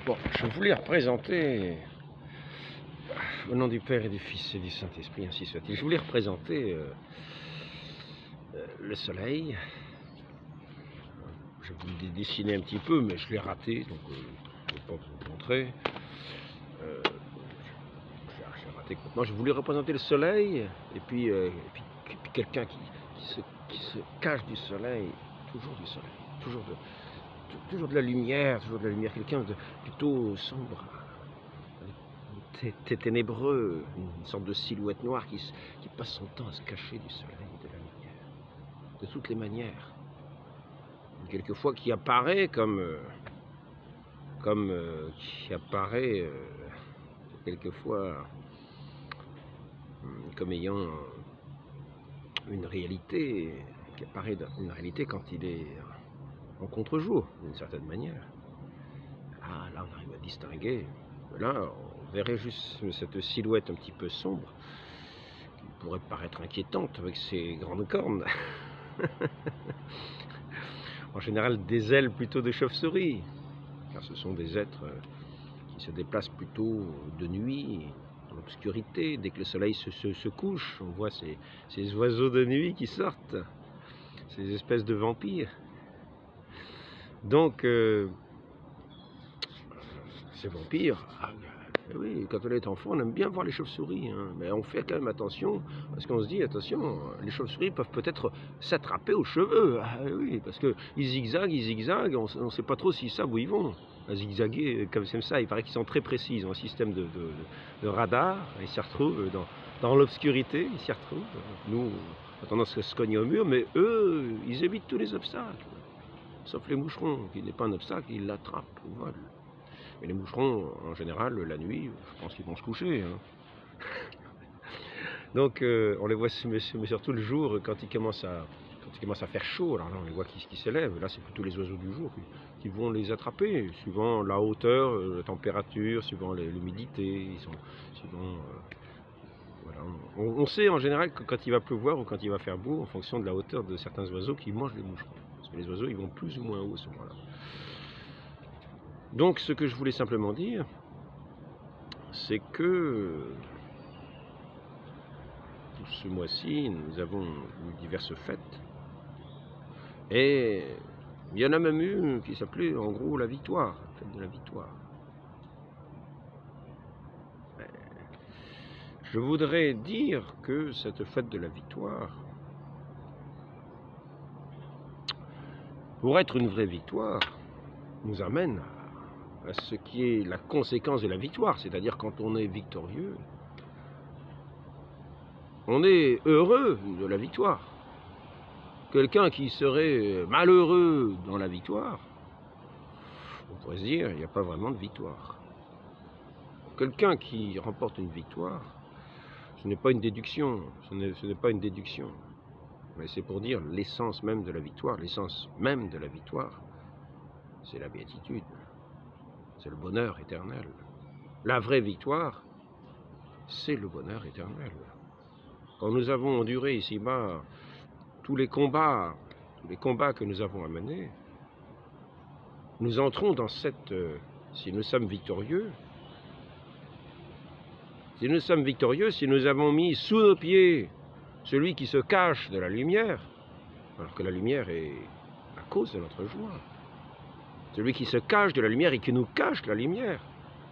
Bon, je voulais représenter, au nom du Père et du Fils et du Saint-Esprit, ainsi soit-il, je voulais représenter le soleil. Je voulais le dessiner un petit peu, mais je l'ai raté, donc je ne vais pas vous le montrer. J'ai raté complètement. Je voulais représenter le soleil, et puis quelqu'un qui se cache du soleil, toujours du soleil, toujours de la lumière, quelqu'un de plutôt sombre, ténébreux, une sorte de silhouette noire qui passe son temps à se cacher du soleil et de la lumière, de toutes les manières. Quelquefois qui apparaît quelquefois comme ayant une réalité, qui apparaît une réalité quand il est en contre-jour, d'une certaine manière. Ah, là on arrive à distinguer. Là, on verrait juste cette silhouette un petit peu sombre, qui pourrait paraître inquiétante avec ses grandes cornes. En général, des ailes plutôt de chauve-souris, car ce sont des êtres qui se déplacent plutôt de nuit, dans l'obscurité. Dès que le soleil se couche, on voit ces oiseaux de nuit qui sortent, ces espèces de vampires. Donc, ces vampires, oui, quand on est enfant, on aime bien voir les chauves-souris, hein, mais on fait quand même attention, parce qu'on se dit, attention, les chauves-souris peuvent peut-être s'attraper aux cheveux, oui, parce qu'ils zigzaguent, on ne sait pas trop s'ils savent où ils vont, à zigzaguer comme ça, il paraît qu'ils sont très précis, ils ont un système de radar, ils s'y retrouvent dans l'obscurité, ils s'y retrouvent, nous, on a tendance à se cogner au mur, mais eux, ils évitent tous les obstacles, sauf les moucherons, qui n'est pas un obstacle, ils l'attrapent, ils volent. Mais les moucherons, en général, la nuit, je pense qu'ils vont se coucher. Hein. Donc, on les voit, mais surtout le jour, quand il commence à faire chaud, alors là, on les voit qui s'élèvent. Là, c'est plutôt les oiseaux du jour qui vont les attraper, suivant la hauteur, la température, suivant l'humidité. Voilà. On sait en général que quand il va pleuvoir ou quand il va faire beau, en fonction de la hauteur de certains oiseaux qui mangent les moucherons. Parce que les oiseaux, ils vont plus ou moins haut à ce moment-là. Donc, ce que je voulais simplement dire, c'est que ce mois-ci, nous avons eu diverses fêtes. Et il y en a même une qui s'appelait, en gros, la victoire, la fête de la victoire. Je voudrais dire que cette fête de la victoire, pour être une vraie victoire, nous amène à ce qui est la conséquence de la victoire, c'est-à-dire quand on est victorieux, on est heureux de la victoire. Quelqu'un qui serait malheureux dans la victoire, on pourrait se dire, il n'y a pas vraiment de victoire. Quelqu'un qui remporte une victoire, ce n'est pas une déduction, ce n'est pas une déduction, mais c'est pour dire l'essence même de la victoire. L'essence même de la victoire, c'est la béatitude. C'est le bonheur éternel. La vraie victoire, c'est le bonheur éternel. Quand nous avons enduré ici-bas tous les combats que nous avons à mener, nous entrons dans cette... si nous sommes victorieux, si nous avons mis sous nos pieds celui qui se cache de la lumière, alors que la lumière est la cause de notre joie, celui qui se cache de la lumière et qui nous cache la lumière.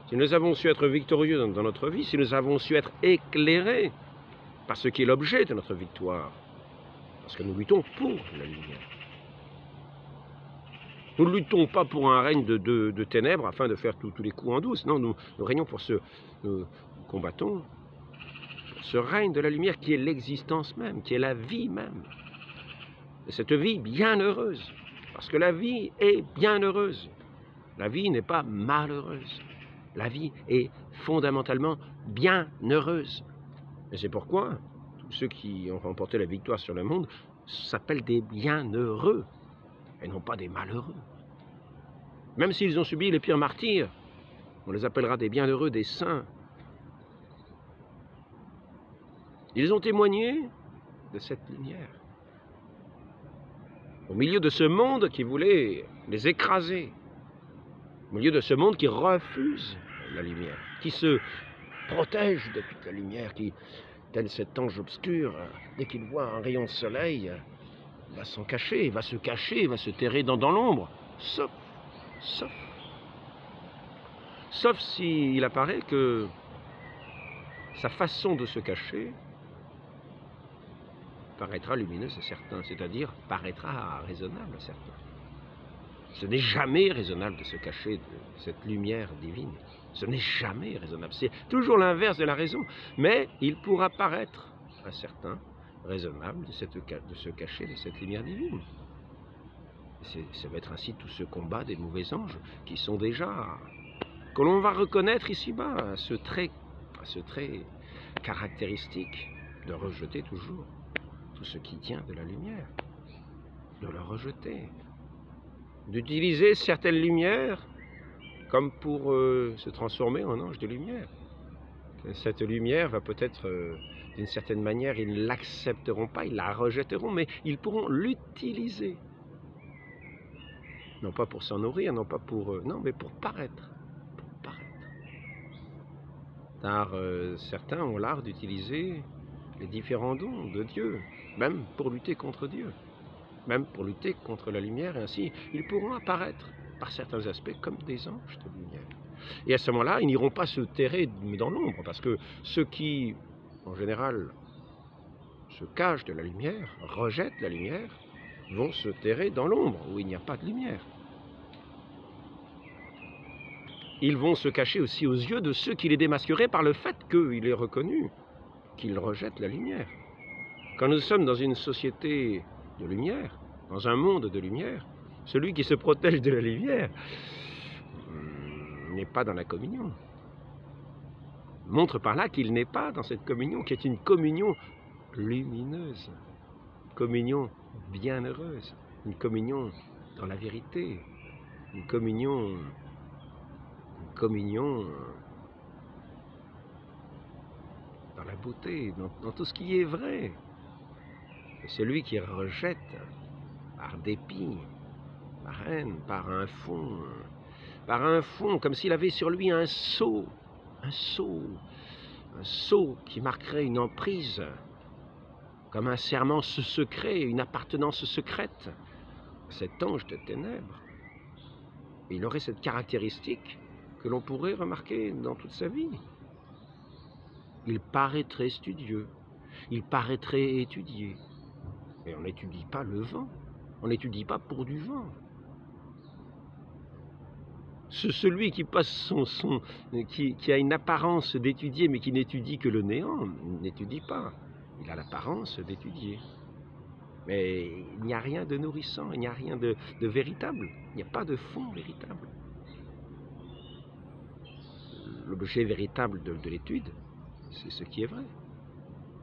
Si nous avons su être victorieux dans notre vie, si nous avons su être éclairés par ce qui est l'objet de notre victoire, parce que nous luttons pour la lumière. Nous ne luttons pas pour un règne de ténèbres afin de faire tous les coups en douce. Non, nous régnons pour nous combattons ce règne de la lumière qui est l'existence même, qui est la vie même. Et cette vie bienheureuse. Parce que la vie est bienheureuse. La vie n'est pas malheureuse. La vie est fondamentalement bienheureuse. Et c'est pourquoi tous ceux qui ont remporté la victoire sur le monde s'appellent des bienheureux et non pas des malheureux. Même s'ils ont subi les pires martyrs, on les appellera des bienheureux, des saints. Ils ont témoigné de cette lumière. Au milieu de ce monde qui voulait les écraser, au milieu de ce monde qui refuse la lumière, qui se protège de toute la lumière, qui, tel cet ange obscur, dès qu'il voit un rayon de soleil, va s'en cacher, va se cacher, va se terrer dans l'ombre, sauf s'il apparaît que sa façon de se cacher paraîtra lumineuse à certains, c'est-à-dire paraîtra raisonnable à certains. Ce n'est jamais raisonnable de se cacher de cette lumière divine. Ce n'est jamais raisonnable. C'est toujours l'inverse de la raison. Mais il pourra paraître à certains raisonnable de se cacher de cette lumière divine. Ça va être ainsi tout ce combat des mauvais anges qui sont déjà, que l'on va reconnaître ici-bas, à ce trait caractéristique de rejeter toujours tout ce qui tient de la lumière, de le rejeter, d'utiliser certaines lumières comme pour se transformer en ange de lumière. Cette lumière va peut-être, d'une certaine manière, ils ne l'accepteront pas, ils la rejetteront, mais ils pourront l'utiliser. Non pas pour s'en nourrir, non pas pour... non, mais pour paraître. Car certains ont l'art d'utiliser les différents dons de Dieu, même pour lutter contre Dieu, même pour lutter contre la lumière, et ainsi ils pourront apparaître par certains aspects comme des anges de lumière. Et à ce moment-là, ils n'iront pas se terrer dans l'ombre, parce que ceux qui, en général, se cachent de la lumière, rejettent la lumière, vont se terrer dans l'ombre, où il n'y a pas de lumière. Ils vont se cacher aussi aux yeux de ceux qui les démasqueraient par le fait qu'il est reconnu qu'ils rejettent la lumière. Quand nous sommes dans une société de lumière, dans un monde de lumière, celui qui se protège de la lumière n'est pas dans la communion. Montre par là qu'il n'est pas dans cette communion, qui est une communion lumineuse, communion bienheureuse, une communion dans la vérité, une communion dans la beauté, dans tout ce qui est vrai. Et celui qui rejette par dépit, par haine, par un fond, comme s'il avait sur lui un sceau qui marquerait une emprise, comme un serment secret, une appartenance secrète, cet ange de ténèbres. Et il aurait cette caractéristique que l'on pourrait remarquer dans toute sa vie. Il paraîtrait studieux, il paraîtrait étudié, mais on n'étudie pas le vent, on n'étudie pas pour du vent. Celui qui passe qui a une apparence d'étudier, mais qui n'étudie que le néant, n'étudie pas. Il a l'apparence d'étudier. Mais il n'y a rien de nourrissant, il n'y a rien de véritable, il n'y a pas de fond véritable. L'objet véritable de l'étude, c'est ce qui est vrai.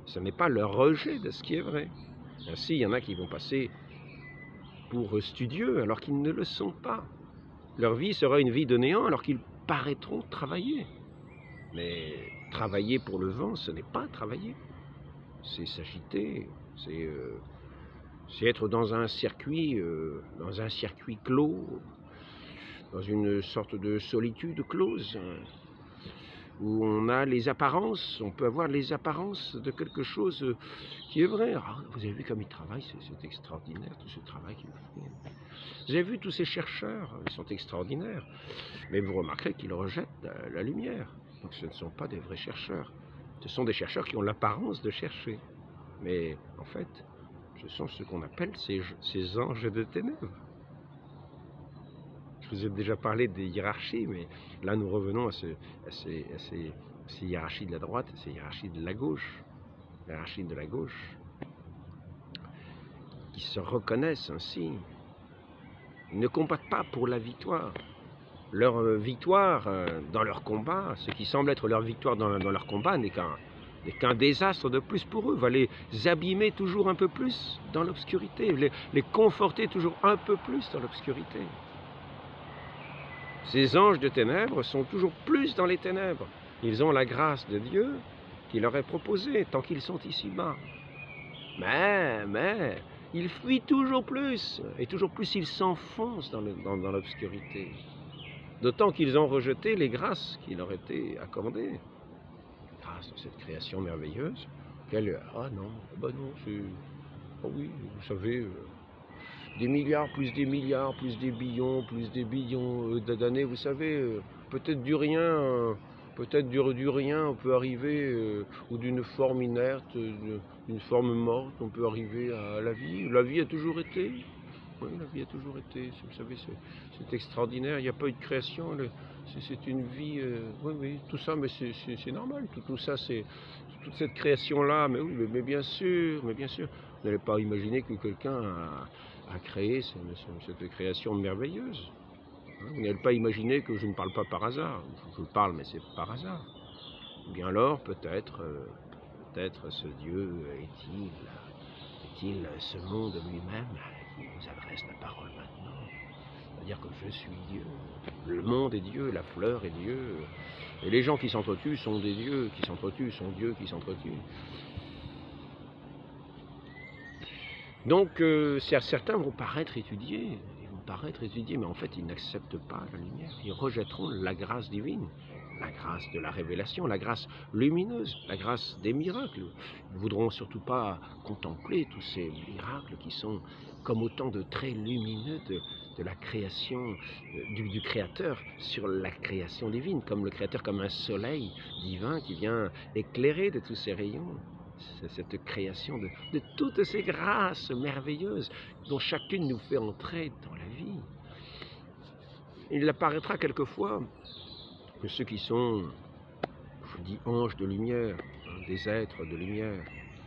Ce n'est pas le rejet de ce qui est vrai. Ainsi, il y en a qui vont passer pour studieux alors qu'ils ne le sont pas. Leur vie sera une vie de néant alors qu'ils paraîtront travailler. Mais travailler pour le vent, ce n'est pas travailler. C'est s'agiter, c'est être dans un circuit clos, dans une sorte de solitude close, où on a les apparences, on peut avoir les apparences de quelque chose qui est vrai. Ah, vous avez vu comme ils travaillent, c'est extraordinaire, tout ce travail qu'ils font. Vous avez vu tous ces chercheurs, ils sont extraordinaires, mais vous remarquerez qu'ils rejettent la lumière. Donc ce ne sont pas des vrais chercheurs, ce sont des chercheurs qui ont l'apparence de chercher. Mais en fait, ce sont ce qu'on appelle ces anges de ténèbres. Je vous ai déjà parlé des hiérarchies, mais là nous revenons à ces hiérarchies de la droite, à ces hiérarchies de la gauche, hiérarchies de la gauche, qui se reconnaissent ainsi. Ils ne combattent pas pour la victoire. Leur victoire dans leur combat, ce qui semble être leur victoire dans leur combat n'est qu'un désastre de plus pour eux, va les abîmer toujours un peu plus dans l'obscurité, les conforter toujours un peu plus dans l'obscurité. Ces anges de ténèbres sont toujours plus dans les ténèbres. Ils ont la grâce de Dieu qui leur est proposée tant qu'ils sont ici-bas. Mais, ils fuient toujours plus, et toujours plus ils s'enfoncent dans l'obscurité. D'autant qu'ils ont rejeté les grâces qui leur étaient accordées. Grâce à cette création merveilleuse, ah non, bah non, c'est... Oh oui, vous savez, des milliards, plus des billions d'années, vous savez, peut-être du rien, du rien, on peut arriver, ou d'une forme inerte, d'une forme morte, on peut arriver à la vie. La vie a toujours été. Oui, la vie a toujours été, vous savez, c'est extraordinaire, il n'y a pas eu de création, c'est une vie, oui, oui, tout ça, mais c'est normal, tout ça, c'est toute cette création-là, mais oui, mais bien sûr, vous n'allez pas imaginer que quelqu'un a créé cette création merveilleuse, hein. Vous n'allez pas imaginer que je ne parle pas par hasard, je parle, mais c'est par hasard. Ou bien alors, peut-être ce Dieu est-il ce monde lui-même qui nous adresse la parole maintenant? C'est-à-dire que je suis Dieu, le monde est Dieu, la fleur est Dieu, et les gens qui s'entretuent sont des dieux qui s'entretuent, sont Dieu qui s'entretuent. Donc certains vont paraître étudiés, mais en fait ils n'acceptent pas la lumière, ils rejetteront la grâce divine, la grâce de la révélation, la grâce lumineuse, la grâce des miracles. Ils ne voudront surtout pas contempler tous ces miracles qui sont comme autant de traits lumineux de la création du Créateur sur la création divine, comme le Créateur, comme un soleil divin qui vient éclairer de tous ces rayons. C'est cette création de toutes ces grâces merveilleuses dont chacune nous fait entrer dans la vie. Il apparaîtra quelquefois que ceux qui sont, je dis anges de lumière, des êtres de lumière,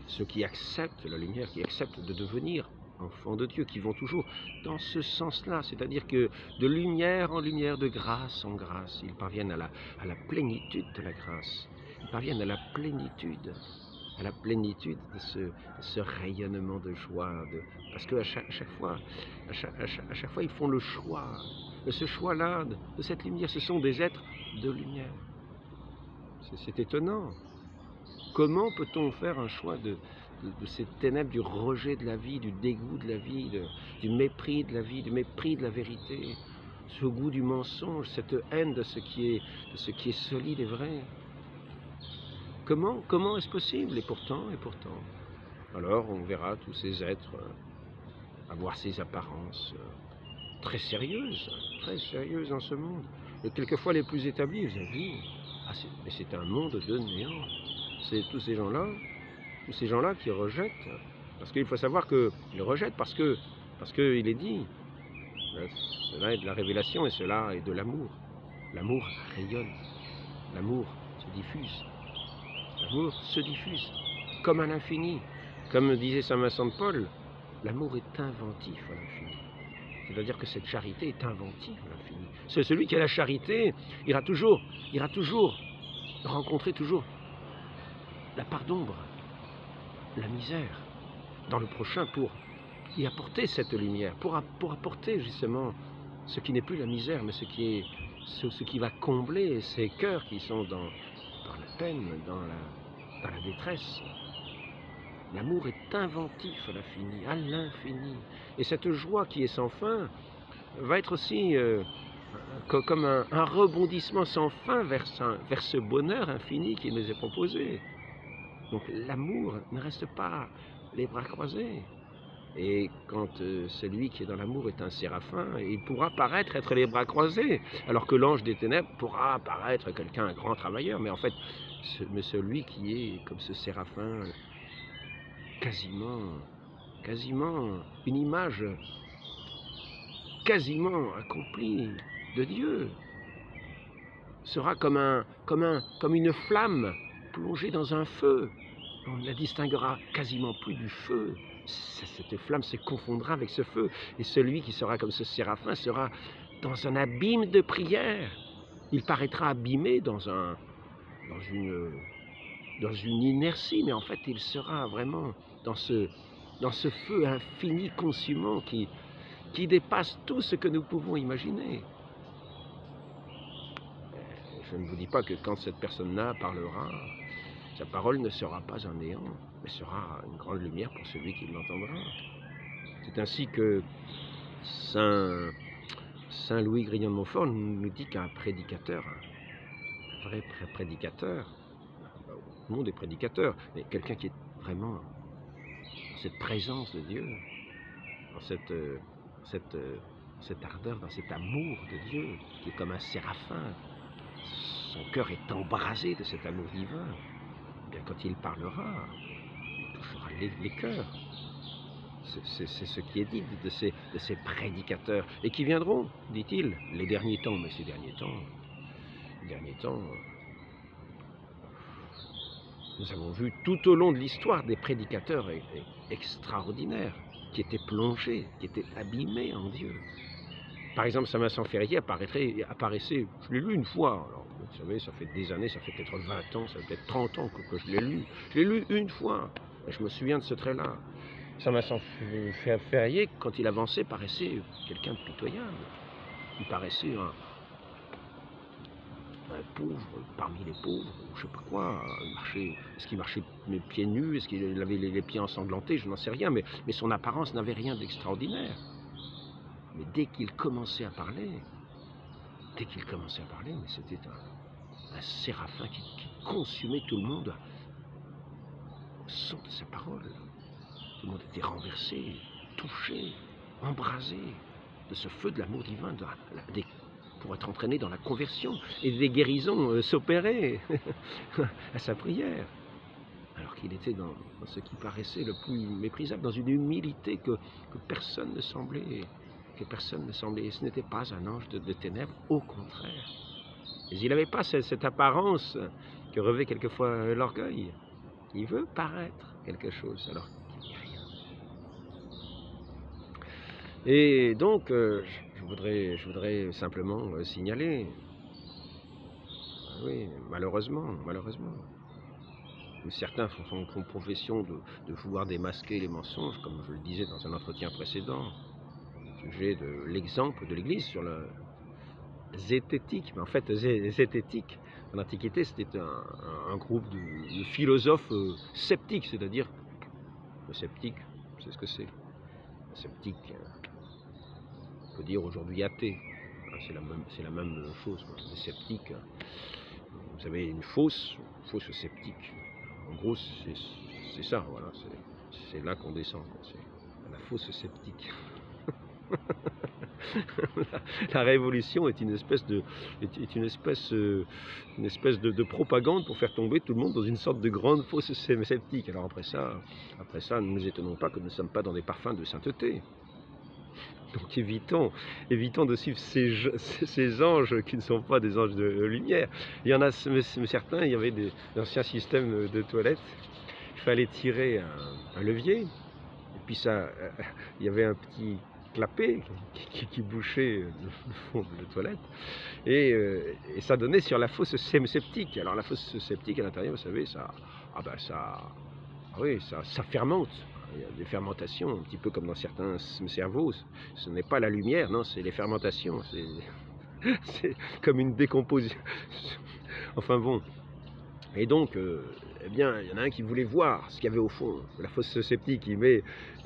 ceux qui acceptent la lumière, qui acceptent de devenir enfants de Dieu, qui vont toujours dans ce sens-là, c'est-à-dire que de lumière en lumière, de grâce en grâce, ils parviennent à la plénitude de la grâce, ils parviennent à la plénitude de ce rayonnement de joie, parce qu'à chaque fois, ils font le choix, de ce choix-là, de cette lumière. Ce sont des êtres de lumière. C'est étonnant. Comment peut-on faire un choix de ces ténèbres, du rejet de la vie, du dégoût de la vie, du mépris de la vie, du mépris de la vérité, ce goût du mensonge, cette haine de ce qui est solide et vrai? Comment est-ce possible? Et pourtant. Alors on verra tous ces êtres avoir ces apparences très sérieuses dans ce monde. Et quelquefois les plus établis, vous avez dit, mais c'est un monde de néant. C'est tous ces gens-là qui rejettent. Parce qu'il faut savoir qu'ils rejettent parce qu'il est dit, cela est de la révélation et cela est de l'amour. L'amour rayonne, l'amour se diffuse. L'amour se diffuse, comme à l'infini. Comme disait saint Vincent de Paul, l'amour est inventif à l'infini. C'est-à-dire que cette charité est inventive à l'infini. Celui qui a la charité ira toujours rencontrer la part d'ombre, la misère, dans le prochain pour y apporter cette lumière, pour apporter justement ce qui n'est plus la misère, mais ce qui va combler ces cœurs qui sont dans la peine, dans la détresse. L'amour est inventif à l'infini. Et cette joie qui est sans fin va être aussi comme un rebondissement sans fin vers ce bonheur infini qui nous est proposé. Donc l'amour ne reste pas les bras croisés. Et quand celui qui est dans l'amour est un séraphin, il pourra paraître être les bras croisés, alors que l'ange des ténèbres pourra paraître quelqu'un, un grand travailleur, mais en fait, celui qui est comme ce séraphin, quasiment une image quasiment accomplie de Dieu, sera comme une flamme plongée dans un feu. On ne la distinguera quasiment plus du feu. Cette flamme se confondra avec ce feu. Et celui qui sera comme ce séraphin sera dans un abîme de prière. Il paraîtra abîmé dans une inertie, mais en fait il sera vraiment dans ce feu infini consumant qui dépasse tout ce que nous pouvons imaginer. Je ne vous dis pas que quand cette personne-là parlera, sa parole ne sera pas un néant, mais sera une grande lumière pour celui qui l'entendra. C'est ainsi que Saint Louis Grignon de Montfort nous dit qu'un prédicateur, un vrai prédicateur, tout le monde est prédicateur, mais quelqu'un qui est vraiment dans cette présence de Dieu, dans cette ardeur, dans cet amour de Dieu, qui est comme un séraphin, son cœur est embrasé de cet amour divin, bien quand il parlera, il touchera les cœurs. C'est ce qui est dit de ces prédicateurs, et qui viendront, dit-il, les derniers temps. Mais ces derniers temps, nous avons vu tout au long de l'histoire des prédicateurs extraordinaires, qui étaient plongés, qui étaient abîmés en Dieu. Par exemple, Saint Vincent Ferrier apparaissait, je l'ai lu une fois, alors, vous savez, ça fait des années, ça fait peut-être 20 ans, ça fait peut-être 30 ans que je l'ai lu. Je l'ai lu une fois, et je me souviens de ce trait-là. Saint Vincent Ferrier, quand il avançait, paraissait quelqu'un de pitoyable. Il paraissait un pauvre parmi les pauvres, ou je sais pas quoi. Est-ce qu'il marchait pieds nus, est-ce qu'il avait les pieds ensanglantés, je n'en sais rien, mais son apparence n'avait rien d'extraordinaire. Mais dès qu'il commençait à parler, mais c'était un séraphin qui consumait tout le monde au son de sa parole. Tout le monde était renversé, touché, embrasé de ce feu de l'amour divin pour être entraîné dans la conversion, et des guérisons s'opéraient à sa prière. Alors qu'il était dans ce qui paraissait le plus méprisable, dans une humilité que personne ne semblait, et ce n'était pas un ange de ténèbres, au contraire. Mais il n'avait pas cette apparence que revêt quelquefois l'orgueil. Il veut paraître quelque chose, alors qu'il n'y a rien. Et donc, je voudrais simplement signaler, oui, malheureusement, certains font profession de vouloir démasquer les mensonges, comme je le disais dans un entretien précédent, au sujet de l'exemple de l'Église sur la zététique. Mais en fait, zététique, en Antiquité, c'était un groupe de philosophes sceptiques, c'est-à-dire, le sceptique, c'est ce que c'est. Le sceptique, on peut dire aujourd'hui athée, c'est la même chose. Les sceptiques, vous avez une fausse sceptique. En gros, c'est ça, voilà, c'est là qu'on descend, c'est la fausse sceptique. La révolution est une espèce de propagande pour faire tomber tout le monde dans une sorte de grande fausse sceptique. Alors après ça, ne nous étonnons pas que nous ne sommes pas dans des parfums de sainteté. Donc évitons de suivre ces anges qui ne sont pas des anges de lumière. Il y en a certains, il y avait des anciens systèmes de toilettes, il fallait tirer un levier, et puis il y avait un petit clapet qui bouchait le fond de la toilette, et ça donnait sur la fosse sceptique. Alors la fosse sceptique à l'intérieur, vous savez, ça fermente. Il y a des fermentations, un petit peu comme dans certains cerveaux. Ce n'est pas la lumière, non, c'est les fermentations. C'est comme une décomposition. Enfin bon. Et donc, eh bien, il y en a un qui voulait voir ce qu'il y avait au fond. La fosse sceptique, il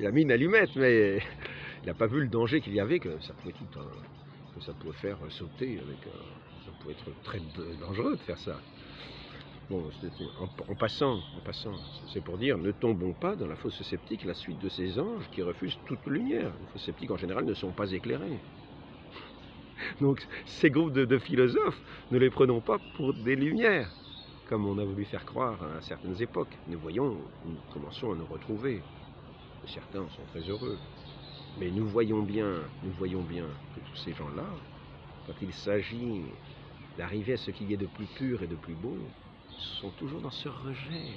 a mis une allumette, mais il n'a pas vu le danger qu'il y avait, que ça pouvait faire sauter. Ça pouvait être très dangereux de faire ça. Bon, en passant, c'est pour dire, ne tombons pas dans la fosse sceptique, la suite de ces anges qui refusent toute lumière. Les fosses sceptiques, en général, ne sont pas éclairés. Donc, ces groupes de philosophes, ne les prenons pas pour des lumières, comme on a voulu faire croire à certaines époques. Nous commençons à nous retrouver. Certains sont très heureux. Mais nous voyons bien que tous ces gens-là, quand il s'agit d'arriver à ce qu'il y ait de plus pur et de plus beau, sont toujours dans ce rejet,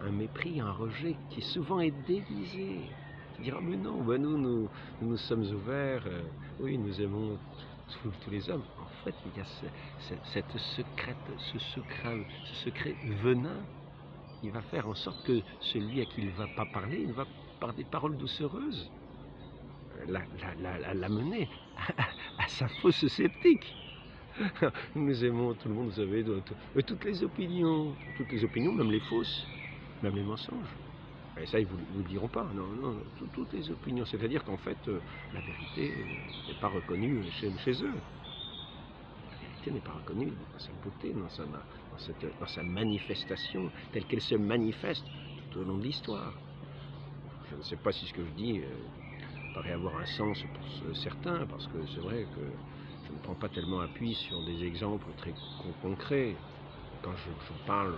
un mépris, un rejet qui souvent est déguisé. Qui dira, mais non, ben nous sommes ouverts, oui, nous aimons tous les hommes. En fait, il y a ce secret venin qui va faire en sorte que celui à qui il ne va pas parler, il va, par des paroles doucereuses, l'amener à sa fosse sceptique. Nous aimons tout le monde, vous savez, toutes les opinions, même les fausses, même les mensonges. Et ça, ils ne vous le diront pas. Non, non, toutes les opinions. C'est-à-dire qu'en fait, la vérité n'est pas reconnue chez eux. La vérité n'est pas reconnue dans sa beauté, dans sa manifestation, telle qu'elle se manifeste tout au long de l'histoire. Je ne sais pas si ce que je dis paraît avoir un sens pour certains, parce que c'est vrai que je ne prends pas tellement appui sur des exemples très concrets. Quand je parle,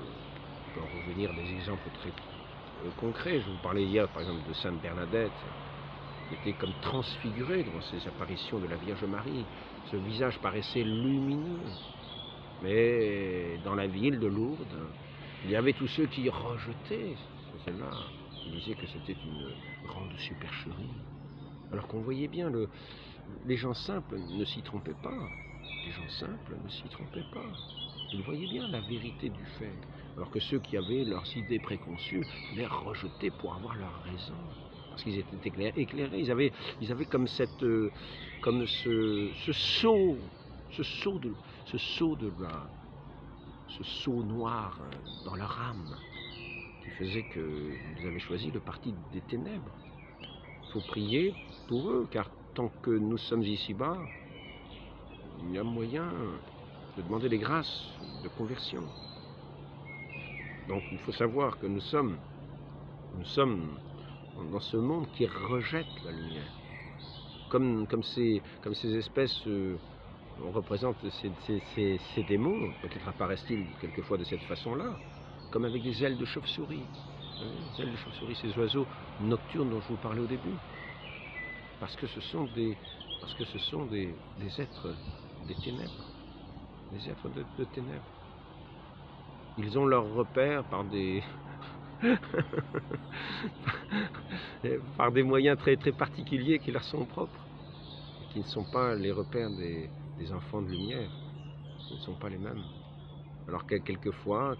je peux en revenir à des exemples très concrets. Je vous parlais hier, par exemple, de Sainte Bernadette, qui était comme transfigurée dans ses apparitions de la Vierge Marie. Ce visage paraissait lumineux. Mais dans la ville de Lourdes, il y avait tous ceux qui rejetaient celle-là. Ils disaient que c'était une grande supercherie. Alors qu'on voyait bien, les gens simples ne s'y trompaient pas. Les gens simples ne s'y trompaient pas. Ils voyaient bien la vérité du fait. Alors que ceux qui avaient leurs idées préconçues les rejetaient pour avoir leur raison. Parce qu'ils étaient éclairés. Ils avaient comme ce saut noir dans leur âme, qui faisait qu'ils avaient choisi le parti des ténèbres. Il faut prier pour eux, car tant que nous sommes ici-bas, il y a moyen de demander les grâces de conversion. Donc il faut savoir que nous sommes dans ce monde qui rejette la lumière. Comme ces espèces, on représente ces démons, peut-être apparaissent-ils quelquefois de cette façon-là, comme avec des ailes de chauve-souris. Les ailes de chauve-souris, ces oiseaux nocturnes dont je vous parlais au début. Parce que ce sont des êtres des ténèbres. Des êtres de ténèbres. Ils ont leur repère par des par des moyens très, très particuliers qui leur sont propres, qui ne sont pas les repères des enfants de lumière, qui ne sont pas les mêmes. Alors que quelquefois,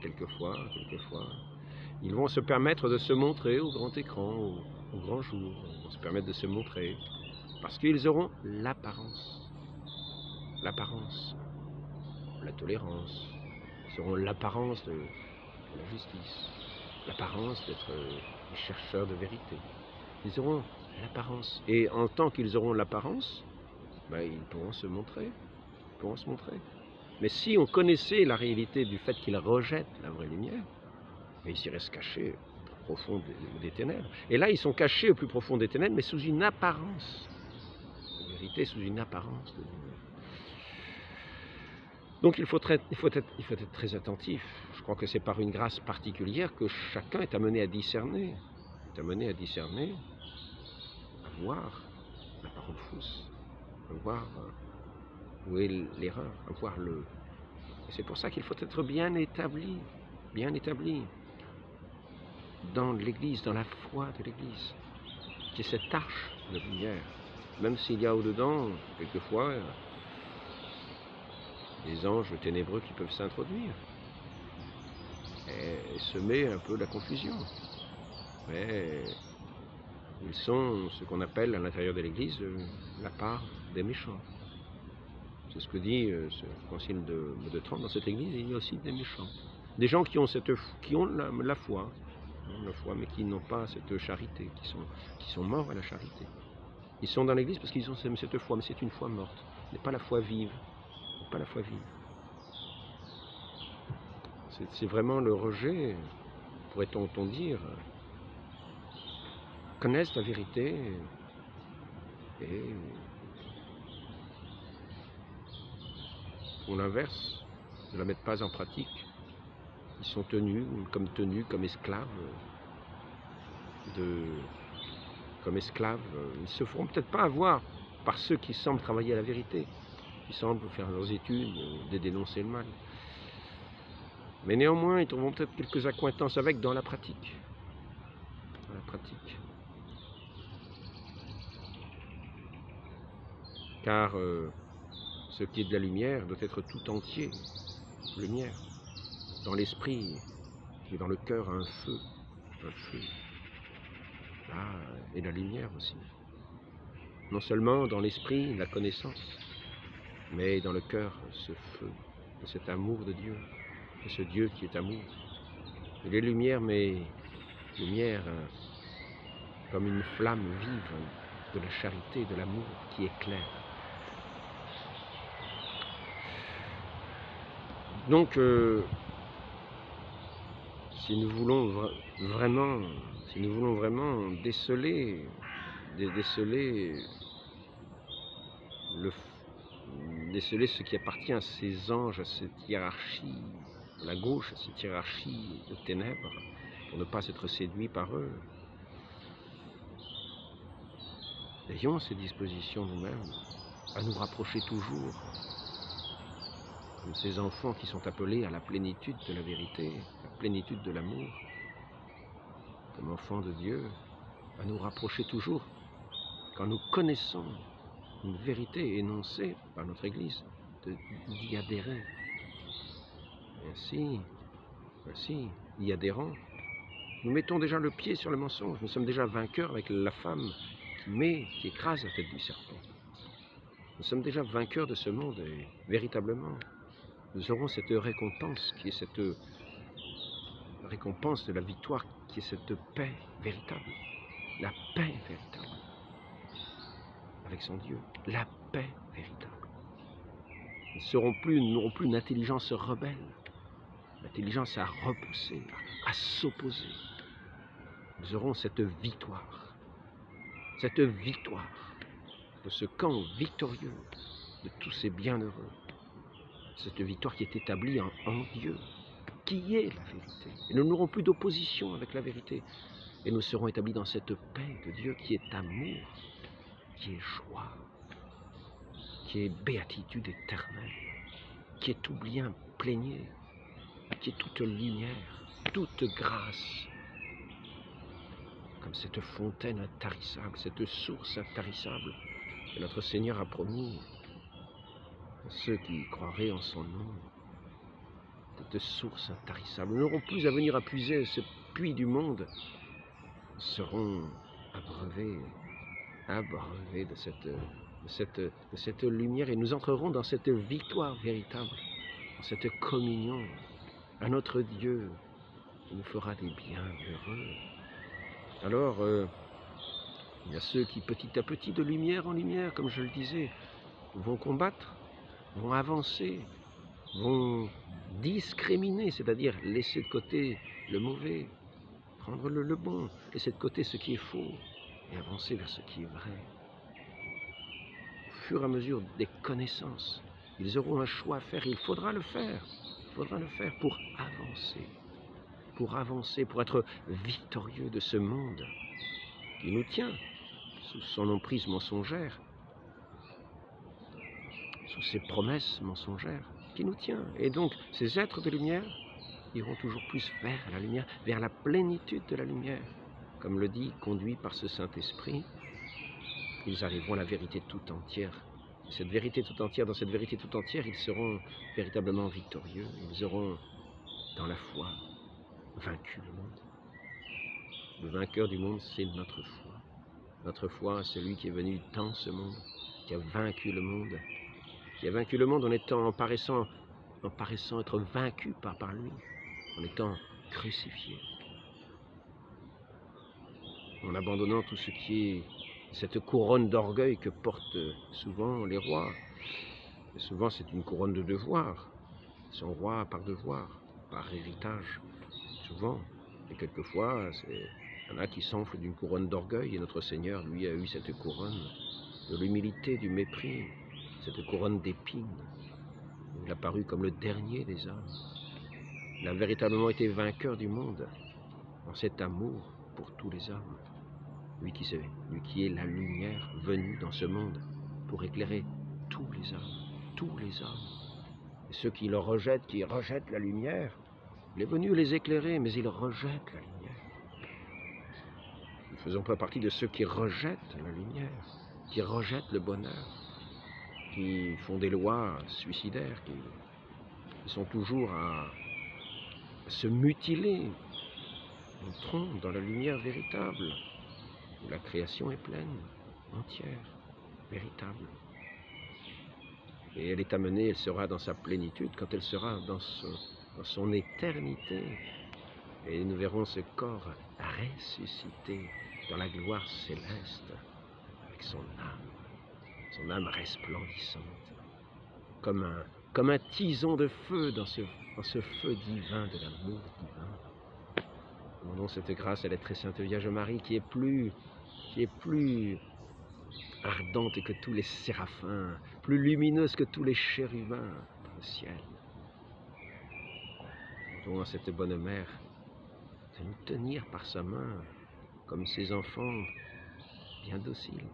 ils vont se permettre de se montrer au grand écran, au grand jour, ils vont se permettre de se montrer, parce qu'ils auront l'apparence, la tolérance, ils auront l'apparence de la justice, l'apparence d'être des chercheurs de vérité. Ils auront l'apparence. Et en tant qu'ils auront l'apparence, ils pourront se montrer. Mais si on connaissait la réalité du fait qu'ils rejettent la vraie lumière, ils s'y restent cachés au plus profond des ténèbres. Et là, ils sont cachés au plus profond des ténèbres, mais sous une apparence de vérité, sous une apparence de lumière. Donc il faut être très attentif. Je crois que c'est par une grâce particulière que chacun est amené à discerner. À voir la parole fausse, à voir où est l'erreur, à voir le... Et c'est pour ça qu'il faut être bien établi dans l'Église, dans la foi de l'Église, qui est cette arche de lumière. Même s'il y a au-dedans, quelquefois, des anges ténébreux qui peuvent s'introduire et semer un peu la confusion. Mais ils sont ce qu'on appelle à l'intérieur de l'Église la part des méchants. C'est ce que dit ce concile de Trente. Dans cette Église, il y a aussi des méchants. Des gens qui ont la foi, mais qui n'ont pas cette charité, qui sont morts à la charité. Ils sont dans l'Église parce qu'ils ont cette foi, mais c'est une foi morte. Ce n'est pas la foi vive. C'est vraiment le rejet, pourrait-on dire, connaissent la vérité et pour l'inverse, ne la mettent pas en pratique. Ils sont tenus comme esclaves Ils ne se feront peut-être pas avoir par ceux qui semblent travailler à la vérité, qui semblent faire leurs études, de dénoncer le mal. Mais néanmoins, ils trouveront peut-être quelques accointances avec dans la pratique. Car ce qui est de la lumière doit être tout entier lumière. Dans l'esprit et dans le cœur un feu. Et la lumière aussi. Non seulement dans l'esprit, la connaissance, mais dans le cœur, ce feu, cet amour de Dieu, de ce Dieu qui est amour. Il est lumière, mais lumière comme une flamme vive de la charité, de l'amour qui éclaire. Donc, si nous voulons vraiment déceler ce qui appartient à ces anges, à cette hiérarchie, à la gauche, à cette hiérarchie de ténèbres, pour ne pas être séduits par eux, ayons ces dispositions nous-mêmes à nous rapprocher toujours, comme ces enfants qui sont appelés à la plénitude de la vérité, la plénitude de l'amour, comme enfants de Dieu, à nous rapprocher toujours, quand nous connaissons une vérité énoncée par notre Église, d'y adhérer. Et ainsi, y adhérant, nous mettons déjà le pied sur le mensonge, nous sommes déjà vainqueurs avec la femme qui écrase la tête du serpent. Nous sommes déjà vainqueurs de ce monde et véritablement, nous aurons cette récompense qui est cette récompense de la victoire, qui est cette paix véritable. La paix véritable avec son Dieu. La paix véritable. Nous n'aurons plus une intelligence rebelle, l'intelligence à repousser, à s'opposer. Nous aurons cette victoire de ce camp victorieux, de tous ces bienheureux. Cette victoire qui est établie en Dieu, qui est la vérité. Et nous n'aurons plus d'opposition avec la vérité. Et nous serons établis dans cette paix de Dieu qui est amour, qui est joie, qui est béatitude éternelle, qui est tout bien plaigné, qui est toute lumière, toute grâce, comme cette fontaine intarissable, cette source intarissable que notre Seigneur a promis à ceux qui croiraient en son nom. Cette source intarissable. Nous n'aurons plus à venir puiser ce puits du monde. Nous serons abreuvés de cette lumière et nous entrerons dans cette victoire véritable, dans cette communion à notre Dieu qui nous fera des bienheureux. Alors, il y a ceux qui petit à petit, de lumière en lumière, comme je le disais, vont combattre, vont avancer, vont discriminer, c'est-à-dire laisser de côté le mauvais, prendre le bon, laisser de côté ce qui est faux et avancer vers ce qui est vrai. Au fur et à mesure des connaissances, ils auront un choix à faire, il faudra le faire pour avancer, pour être victorieux de ce monde qui nous tient sous son emprise mensongère, sous ses promesses mensongères, qui nous tient. Et donc, ces êtres de lumière iront toujours plus vers la lumière, vers la plénitude de la lumière. Comme le dit, conduit par ce Saint-Esprit, ils arriveront à la vérité tout entière. Cette vérité tout entière, dans cette vérité tout entière, ils seront véritablement victorieux. Ils auront, dans la foi, vaincu le monde. Le vainqueur du monde, c'est notre foi. Notre foi, c'est celui qui est venu dans ce monde, qui a vaincu le monde, en paraissant être vaincu par lui, en étant crucifié, en abandonnant tout ce qui est cette couronne d'orgueil que portent souvent les rois. Et souvent c'est une couronne de devoir, ils sont rois par devoir, par héritage, souvent. Et quelquefois, il y en a qui s'enflent d'une couronne d'orgueil, et notre Seigneur, lui, a eu cette couronne de l'humilité, du mépris, cette couronne d'épines. Il a paru comme le dernier des hommes. Il a véritablement été vainqueur du monde dans cet amour pour tous les hommes. Lui qui est la lumière venue dans ce monde pour éclairer tous les hommes. Et ceux qui le rejettent, qui rejettent la lumière, il est venu les éclairer, mais ils rejettent la lumière. Nous ne faisons pas partie de ceux qui rejettent la lumière, qui rejettent le bonheur, qui font des lois suicidaires, qui sont toujours à se mutiler. Entrons dans la lumière véritable, où la création est pleine, entière, véritable. Et elle est elle sera dans sa plénitude quand elle sera dans son éternité. Et nous verrons ce corps ressuscité dans la gloire céleste, avec son âme resplendissante, comme un tison de feu dans ce feu divin de l'amour divin. Demandons cette grâce à la très sainte Vierge Marie qui est plus ardente que tous les séraphins, plus lumineuse que tous les chérubins dans le ciel. Demandons à cette bonne mère de nous tenir par sa main comme ses enfants bien dociles.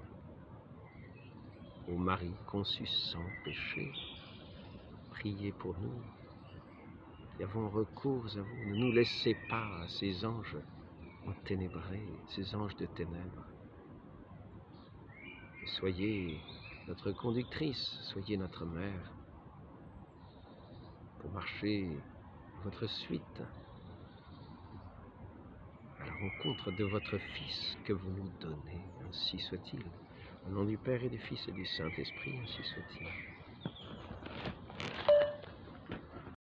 Ô Marie conçue sans péché, priez pour nous qui avons recours à vous. Ne nous laissez pas à ces anges enténébrés, ces anges de ténèbres. Et soyez notre conductrice, soyez notre mère, pour marcher à votre suite, à la rencontre de votre Fils que vous nous donnez. Ainsi soit-il. Au nom du Père et du Fils et du Saint-Esprit, ainsi soit-il.